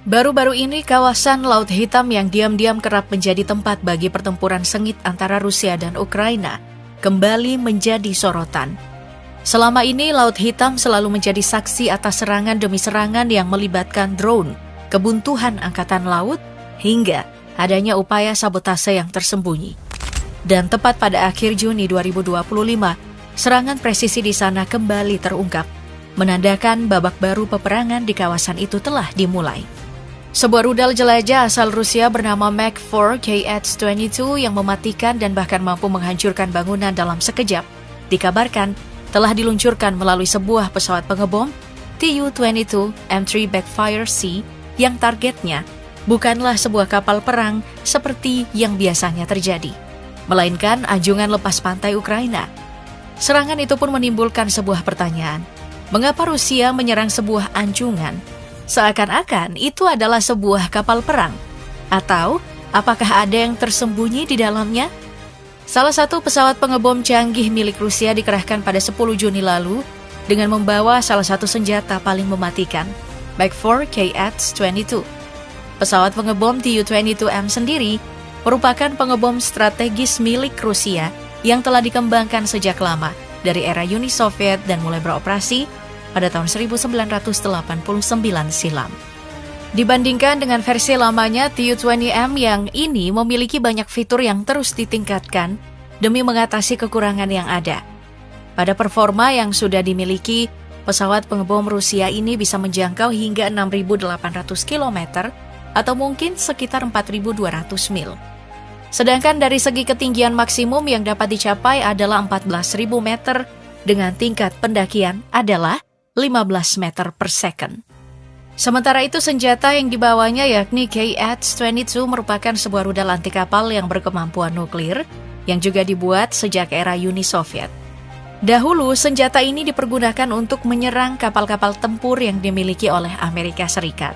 Baru-baru ini kawasan Laut Hitam yang diam-diam kerap menjadi tempat bagi pertempuran sengit antara Rusia dan Ukraina kembali menjadi sorotan. Selama ini Laut Hitam selalu menjadi saksi atas serangan demi serangan yang melibatkan drone, kebuntuan angkatan laut, hingga adanya upaya sabotase yang tersembunyi. Dan tepat pada akhir Juni 2025, serangan presisi di sana kembali terungkap, menandakan babak baru peperangan di kawasan itu telah dimulai. Sebuah rudal jelajah asal Rusia bernama Mak-4 KH-22 yang mematikan dan bahkan mampu menghancurkan bangunan dalam sekejap, dikabarkan telah diluncurkan melalui sebuah pesawat pengebom Tu-22 M3 Backfire C yang targetnya bukanlah sebuah kapal perang seperti yang biasanya terjadi, melainkan anjungan lepas pantai Ukraina. Serangan itu pun menimbulkan sebuah pertanyaan. Mengapa Rusia menyerang sebuah anjungan? Seakan-akan itu adalah sebuah kapal perang. Atau apakah ada yang tersembunyi di dalamnya? Salah satu pesawat pengebom canggih milik Rusia dikerahkan pada 10 Juni lalu dengan membawa salah satu senjata paling mematikan, Mak-4 KH-22. Pesawat pengebom Tu-22M sendiri merupakan pengebom strategis milik Rusia yang telah dikembangkan sejak lama dari era Uni Soviet dan mulai beroperasi pada tahun 1989 silam. Dibandingkan dengan versi lamanya, Tu-20M yang ini memiliki banyak fitur yang terus ditingkatkan demi mengatasi kekurangan yang ada. Pada performa yang sudah dimiliki, pesawat pengebom Rusia ini bisa menjangkau hingga 6.800 km atau mungkin sekitar 4.200 mil. Sedangkan dari segi ketinggian maksimum yang dapat dicapai adalah 14.000 meter dengan tingkat pendakian adalah 15 meter per second. Sementara itu senjata yang dibawanya yakni KH-22 merupakan sebuah rudal anti kapal yang berkemampuan nuklir yang juga dibuat sejak era Uni Soviet. Dahulu senjata ini dipergunakan untuk menyerang kapal-kapal tempur yang dimiliki oleh Amerika Serikat.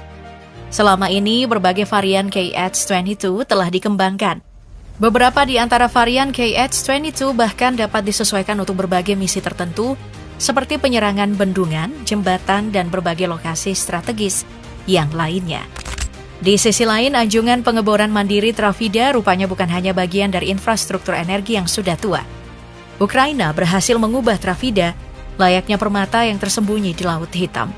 Selama ini berbagai varian KH-22 telah dikembangkan. Beberapa di antara varian KH-22 bahkan dapat disesuaikan untuk berbagai misi tertentu seperti penyerangan bendungan, jembatan, dan berbagai lokasi strategis yang lainnya. Di sisi lain, anjungan pengeboran mandiri Travida rupanya bukan hanya bagian dari infrastruktur energi yang sudah tua. Ukraina berhasil mengubah Travida layaknya permata yang tersembunyi di Laut Hitam.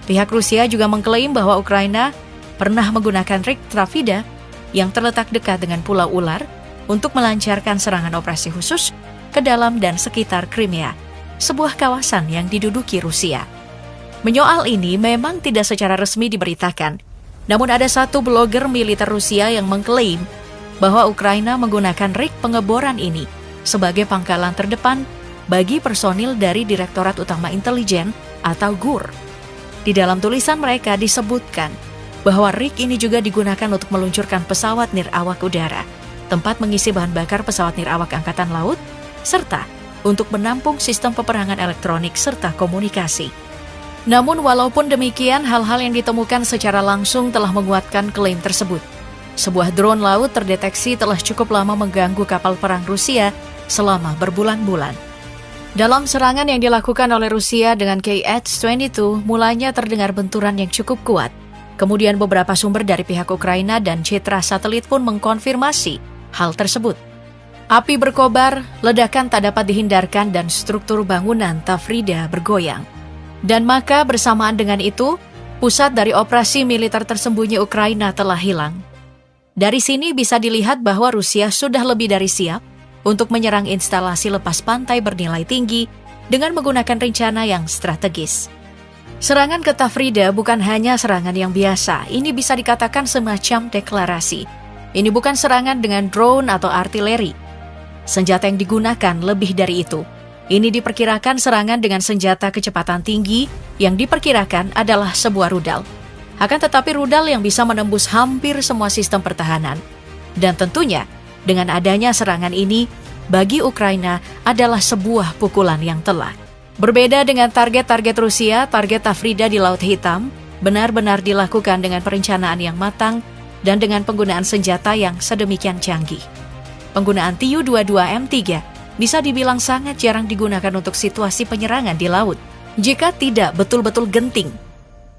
Pihak Rusia juga mengklaim bahwa Ukraina pernah menggunakan rig Travida yang terletak dekat dengan Pulau Ular untuk melancarkan serangan operasi khusus ke dalam dan sekitar Crimea, sebuah kawasan yang diduduki Rusia. Menyoal ini memang tidak secara resmi diberitakan, namun ada satu blogger militer Rusia yang mengklaim bahwa Ukraina menggunakan rig pengeboran ini sebagai pangkalan terdepan bagi personil dari Direktorat Utama Intelijen atau GUR. Di dalam tulisan mereka disebutkan bahwa rig ini juga digunakan untuk meluncurkan pesawat nirawak udara, tempat mengisi bahan bakar pesawat nirawak angkatan laut, serta untuk menampung sistem peperangan elektronik serta komunikasi. Namun walaupun demikian, hal-hal yang ditemukan secara langsung telah menguatkan klaim tersebut. Sebuah drone laut terdeteksi telah cukup lama mengganggu kapal perang Rusia selama berbulan-bulan. Dalam serangan yang dilakukan oleh Rusia dengan KH-22, mulanya terdengar benturan yang cukup kuat. Kemudian beberapa sumber dari pihak Ukraina dan citra satelit pun mengkonfirmasi hal tersebut. Api berkobar, ledakan tak dapat dihindarkan dan struktur bangunan Tavrida bergoyang. Dan maka bersamaan dengan itu, pusat dari operasi militer tersembunyi Ukraina telah hilang. Dari sini bisa dilihat bahwa Rusia sudah lebih dari siap untuk menyerang instalasi lepas pantai bernilai tinggi dengan menggunakan rencana yang strategis. Serangan ke Tavrida bukan hanya serangan yang biasa, ini bisa dikatakan semacam deklarasi. Ini bukan serangan dengan drone atau artileri. Senjata yang digunakan lebih dari itu. Ini diperkirakan serangan dengan senjata kecepatan tinggi yang diperkirakan adalah sebuah rudal. Akan tetapi rudal yang bisa menembus hampir semua sistem pertahanan. Dan tentunya, dengan adanya serangan ini, bagi Ukraina adalah sebuah pukulan yang telak. Berbeda dengan target-target Rusia, target Tavrida di Laut Hitam benar-benar dilakukan dengan perencanaan yang matang dan dengan penggunaan senjata yang sedemikian canggih. Penggunaan Tu-22M3 bisa dibilang sangat jarang digunakan untuk situasi penyerangan di laut, jika tidak betul-betul genting.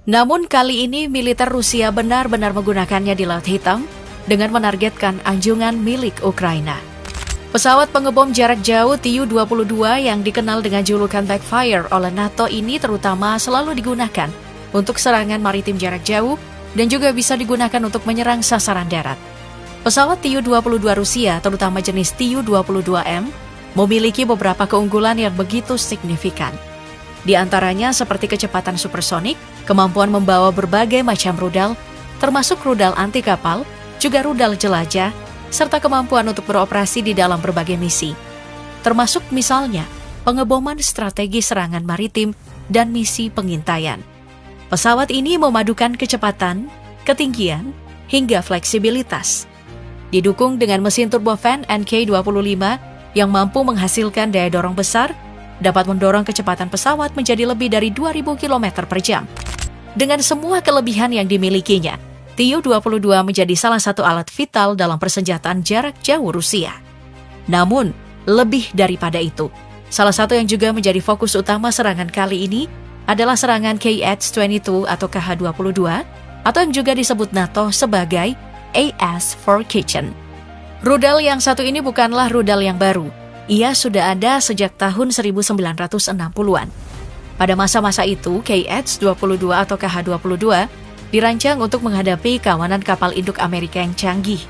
Namun kali ini militer Rusia benar-benar menggunakannya di Laut Hitam dengan menargetkan anjungan milik Ukraina. Pesawat pengebom jarak jauh Tu-22 yang dikenal dengan julukan Backfire oleh NATO ini terutama selalu digunakan untuk serangan maritim jarak jauh dan juga bisa digunakan untuk menyerang sasaran darat. Pesawat Tu-22 Rusia, terutama jenis Tu-22M, memiliki beberapa keunggulan yang begitu signifikan. Di antaranya seperti kecepatan supersonik, kemampuan membawa berbagai macam rudal, termasuk rudal anti kapal, juga rudal jelajah, serta kemampuan untuk beroperasi di dalam berbagai misi. Termasuk misalnya pengeboman strategi serangan maritim dan misi pengintaian. Pesawat ini memadukan kecepatan, ketinggian, hingga fleksibilitas. Didukung dengan mesin turbofan NK25 yang mampu menghasilkan daya dorong besar, dapat mendorong kecepatan pesawat menjadi lebih dari 2.000 km per jam. Dengan semua kelebihan yang dimilikinya, Tu-22 menjadi salah satu alat vital dalam persenjataan jarak jauh Rusia. Namun, lebih daripada itu, salah satu yang juga menjadi fokus utama serangan kali ini adalah serangan KH-22 atau KH-22, atau yang juga disebut NATO sebagai AS for Kitchen. Rudal yang satu ini bukanlah rudal yang baru. Ia sudah ada sejak tahun 1960-an. Pada masa-masa itu, KH-22 atau KH-22 dirancang untuk menghadapi kawanan kapal induk Amerika yang canggih.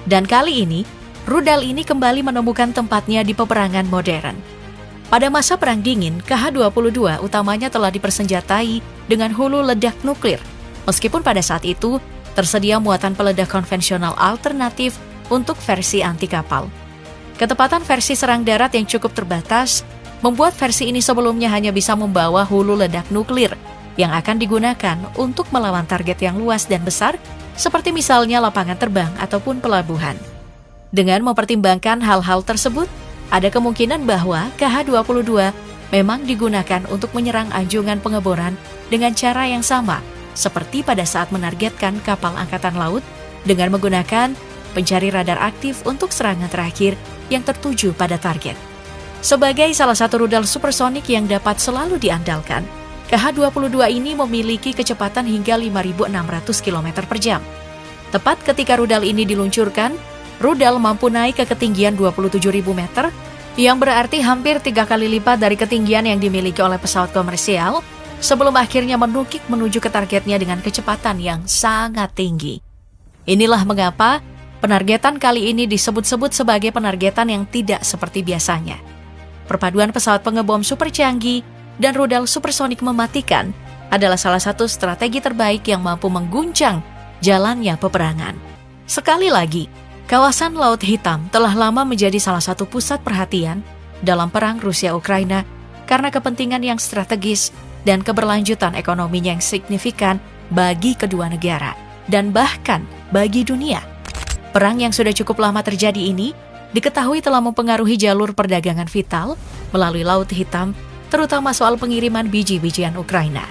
Dan kali ini, rudal ini kembali menemukan tempatnya di peperangan modern. Pada masa Perang Dingin, KH-22 utamanya telah dipersenjatai dengan hulu ledak nuklir, meskipun pada saat itu tersedia muatan peledak konvensional alternatif untuk versi anti kapal. Ketepatan versi serang darat yang cukup terbatas membuat versi ini sebelumnya hanya bisa membawa hulu ledak nuklir yang akan digunakan untuk melawan target yang luas dan besar, seperti misalnya lapangan terbang ataupun pelabuhan. Dengan mempertimbangkan hal-hal tersebut, ada kemungkinan bahwa KH-22 memang digunakan untuk menyerang anjungan pengeboran dengan cara yang sama, seperti pada saat menargetkan kapal angkatan laut dengan menggunakan pencari radar aktif untuk serangan terakhir yang tertuju pada target. Sebagai salah satu rudal supersonik yang dapat selalu diandalkan, KH-22 ini memiliki kecepatan hingga 5.600 km per jam. Tepat ketika rudal ini diluncurkan, rudal mampu naik ke ketinggian 27.000 meter, yang berarti hampir 3 kali lipat dari ketinggian yang dimiliki oleh pesawat komersial, sebelum akhirnya menukik menuju ke targetnya dengan kecepatan yang sangat tinggi. Inilah mengapa penargetan kali ini disebut-sebut sebagai penargetan yang tidak seperti biasanya. Perpaduan pesawat pengebom super canggih dan rudal supersonik mematikan adalah salah satu strategi terbaik yang mampu mengguncang jalannya peperangan. Sekali lagi, kawasan Laut Hitam telah lama menjadi salah satu pusat perhatian dalam perang Rusia-Ukraina karena kepentingan yang strategis dan keberlanjutan ekonominya yang signifikan bagi kedua negara dan bahkan bagi dunia. Perang yang sudah cukup lama terjadi ini diketahui telah mempengaruhi jalur perdagangan vital melalui Laut Hitam, terutama soal pengiriman biji-bijian Ukraina.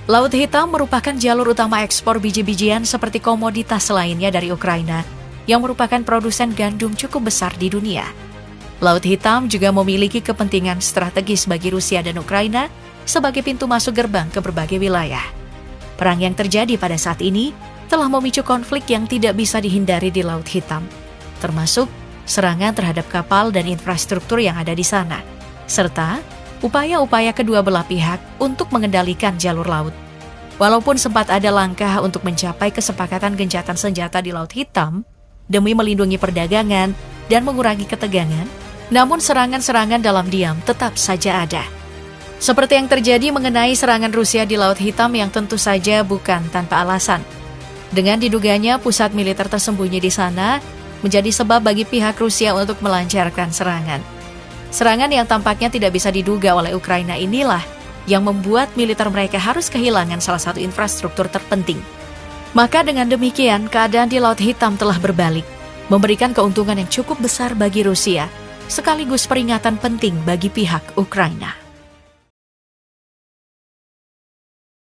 Laut Hitam merupakan jalur utama ekspor biji-bijian seperti komoditas lainnya dari Ukraina, yang merupakan produsen gandum cukup besar di dunia. Laut Hitam juga memiliki kepentingan strategis bagi Rusia dan Ukraina sebagai pintu masuk gerbang ke berbagai wilayah. Perang yang terjadi pada saat ini telah memicu konflik yang tidak bisa dihindari di Laut Hitam, termasuk serangan terhadap kapal dan infrastruktur yang ada di sana, serta upaya-upaya kedua belah pihak untuk mengendalikan jalur laut. Walaupun sempat ada langkah untuk mencapai kesepakatan gencatan senjata di Laut Hitam demi melindungi perdagangan dan mengurangi ketegangan, namun serangan-serangan dalam diam tetap saja ada. Seperti yang terjadi mengenai serangan Rusia di Laut Hitam yang tentu saja bukan tanpa alasan. Dengan diduganya pusat militer tersembunyi di sana menjadi sebab bagi pihak Rusia untuk melancarkan serangan. Serangan yang tampaknya tidak bisa diduga oleh Ukraina inilah yang membuat militer mereka harus kehilangan salah satu infrastruktur terpenting. Maka dengan demikian, keadaan di Laut Hitam telah berbalik, memberikan keuntungan yang cukup besar bagi Rusia, sekaligus peringatan penting bagi pihak Ukraina.